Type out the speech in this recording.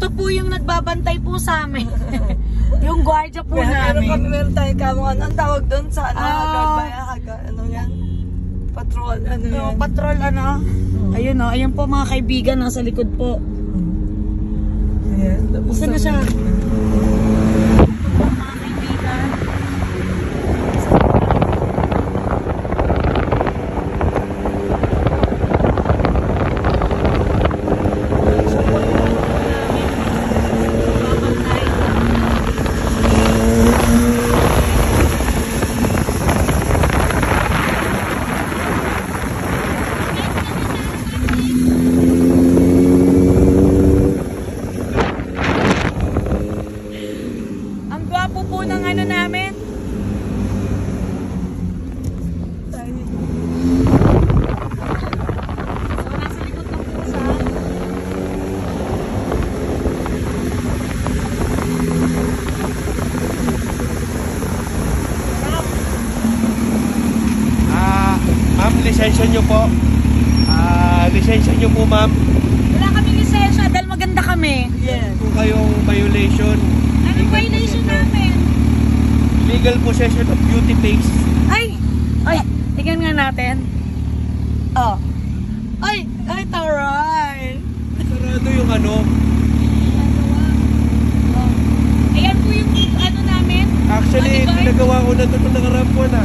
Ito po yung nagbabantay po sa amin. Yung gwardiya po namin. Meron tayo kamong ang tawag doon sa ano yan? Patrol, ano yan? Patrol, ano? Ayun o, ayun po mga kaibigan, nasa likod po. Ayan. Saan na siya? Lisensya nyo po. Lisensya nyo po, ma'am. Wala kami lisensya dahil maganda kami. Yes. Kung kayong violation. Anong violation namin? Legal possession of beauty paste. Ay! Tingnan nga natin. Oh. Ay, taray. Sarado yung ano. Ayan po yung ano namin. Actually, pinagawa ko na ito nung nakaraan po na.